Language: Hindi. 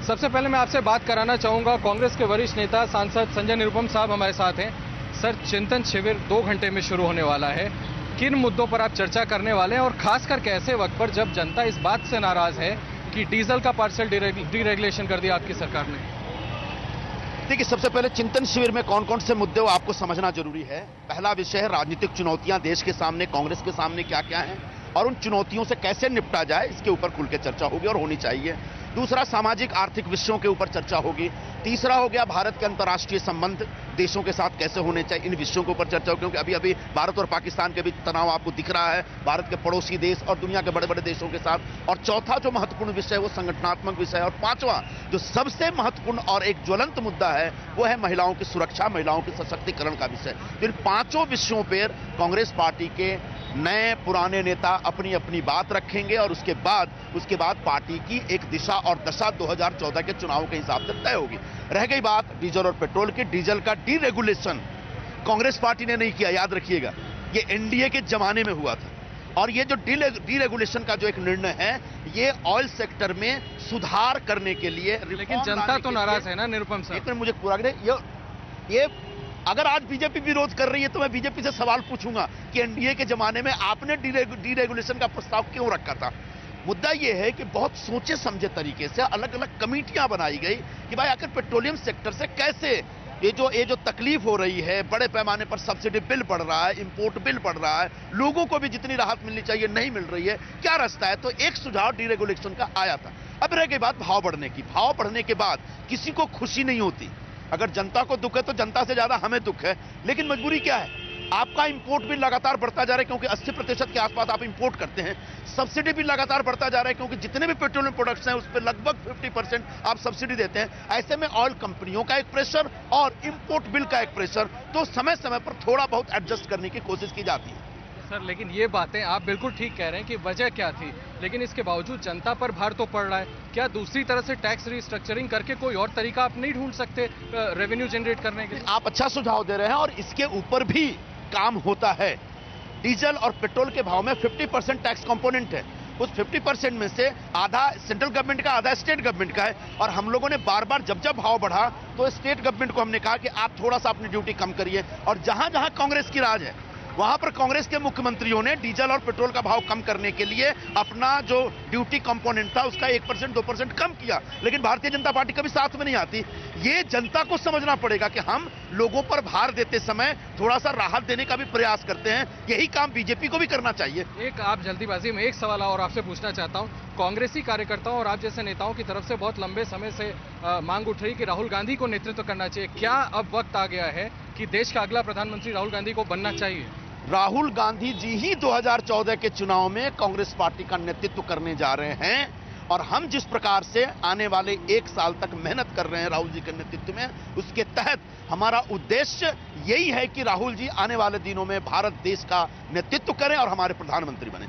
सबसे पहले मैं आपसे बात कराना चाहूंगा, कांग्रेस के वरिष्ठ नेता सांसद संजय निरुपम साहब हमारे साथ हैं। सर, चिंतन शिविर 2 घंटे में शुरू होने वाला है। किन मुद्दों पर आप चर्चा करने वाले हैं और खासकर कैसे वक्त पर जब जनता इस बात से नाराज है कि डीजल का पार्सल डीरेगुलेशन कर दिया आपकी सरकार ने? देखिए, सबसे पहले चिंतन शिविर में कौन कौन से मुद्दे आपको समझना जरूरी है। पहला विषय है राजनीतिक चुनौतियां देश के सामने, कांग्रेस के सामने क्या क्या हैं और उन चुनौतियों से कैसे निपटा जाए, इसके ऊपर खुल के चर्चा होगी और होनी चाहिए। दूसरा, सामाजिक आर्थिक विषयों के ऊपर चर्चा होगी। तीसरा हो गया भारत के अंतर्राष्ट्रीय संबंध देशों के साथ कैसे होने चाहिए, इन विषयों के ऊपर चर्चा होगी, क्योंकि अभी अभी भारत और पाकिस्तान के बीच तनाव आपको दिख रहा है, भारत के पड़ोसी देश और दुनिया के बड़े बड़े देशों के साथ। और चौथा जो महत्वपूर्ण विषय है वो संगठनात्मक विषय है। और पांचवा जो सबसे महत्वपूर्ण और एक ज्वलंत मुद्दा है वो है महिलाओं की सुरक्षा, महिलाओं के सशक्तिकरण का विषय। इन पांचों विषयों पर कांग्रेस पार्टी के नए पुराने नेता अपनी अपनी बात रखेंगे और उसके बाद पार्टी की एक दिशा और दशा 2014 के चुनाव के हिसाब से तय होगी। रह गई बात डीजल और पेट्रोल की, डीजल का डीरेगुलेशन कांग्रेस पार्टी ने नहीं किया, याद रखिएगा, ये एनडीए के जमाने में हुआ था। और ये जो डीरेगुलेशन का जो एक निर्णय है, ये ऑयल सेक्टर में सुधार करने के लिए, लेकिन जनता तो नाराज है ना निरुपम साहब। मुझे पूरा ये अगर आज बीजेपी विरोध कर रही है तो मैं बीजेपी से सवाल पूछूंगा कि एनडीए के जमाने में आपने डीरेगुलेशन का प्रस्ताव क्यों रखा था। मुद्दा यह है कि बहुत सोचे समझे तरीके से अलग अलग कमेटियां बनाई गई कि भाई आखिर पेट्रोलियम सेक्टर से कैसे ये जो तकलीफ हो रही है, बड़े पैमाने पर सब्सिडी बिल बढ़ रहा है, इंपोर्ट बिल बढ़ रहा है, लोगों को भी जितनी राहत मिलनी चाहिए नहीं मिल रही है, क्या रास्ता है। तो एक सुझाव डीरेगुलेशन का आया था। अब रह गई बात भाव बढ़ने की। भाव बढ़ने के बाद किसी को खुशी नहीं होती। अगर जनता को दुख है तो जनता से ज्यादा हमें दुख है, लेकिन मजबूरी क्या है, आपका इंपोर्ट भी लगातार बढ़ता जा रहा है, क्योंकि 80% के आसपास आप इंपोर्ट करते हैं। सब्सिडी भी लगातार बढ़ता जा रहा है, क्योंकि जितने भी पेट्रोलियम प्रोडक्ट्स हैं उस पर लगभग 50% आप सब्सिडी देते हैं। ऐसे में ऑयल कंपनियों का एक प्रेशर और इंपोर्ट बिल का एक प्रेशर, तो समय समय पर थोड़ा बहुत एडजस्ट करने की कोशिश की जाती है। सर, लेकिन ये बातें आप बिल्कुल ठीक कह रहे हैं कि वजह क्या थी, लेकिन इसके बावजूद जनता पर भार तो पड़ रहा है। क्या दूसरी तरह से टैक्स रिस्ट्रक्चरिंग करके कोई और तरीका आप नहीं ढूंढ सकते रेवेन्यू जनरेट करने के लिए? आप अच्छा सुझाव दे रहे हैं और इसके ऊपर भी काम होता है। डीजल और पेट्रोल के भाव में 50% टैक्स कंपोनेंट है। उस 50% में से आधा सेंट्रल गवर्नमेंट का, आधा स्टेट गवर्नमेंट का है। और हम लोगों ने बार बार जब भाव बढ़ा तो स्टेट गवर्नमेंट को हमने कहा कि आप थोड़ा सा अपनी ड्यूटी कम करिए। और जहां जहां कांग्रेस की राज है वहां पर कांग्रेस के मुख्यमंत्रियों ने डीजल और पेट्रोल का भाव कम करने के लिए अपना जो ड्यूटी कंपोनेंट था उसका 1% 2% कम किया। लेकिन भारतीय जनता पार्टी कभी साथ में नहीं आती। ये जनता को समझना पड़ेगा कि हम लोगों पर भार देते समय थोड़ा सा राहत देने का भी प्रयास करते हैं। यही काम बीजेपी को भी करना चाहिए। एक आप जल्दीबाजी में एक सवाल और आपसे पूछना चाहता हूं। कांग्रेसी कार्यकर्ताओं और आप जैसे नेताओं की तरफ से बहुत लंबे समय से मांग उठ रही कि राहुल गांधी को नेतृत्व करना चाहिए। क्या अब वक्त आ गया है कि देश का अगला प्रधानमंत्री राहुल गांधी को बनना चाहिए? राहुल गांधी जी ही 2014 के चुनाव में कांग्रेस पार्टी का नेतृत्व करने जा रहे हैं। और हम जिस प्रकार से आने वाले 1 साल तक मेहनत कर रहे हैं राहुल जी के नेतृत्व में, उसके तहत हमारा उद्देश्य यही है कि राहुल जी आने वाले दिनों में भारत देश का नेतृत्व करें और हमारे प्रधानमंत्री बने।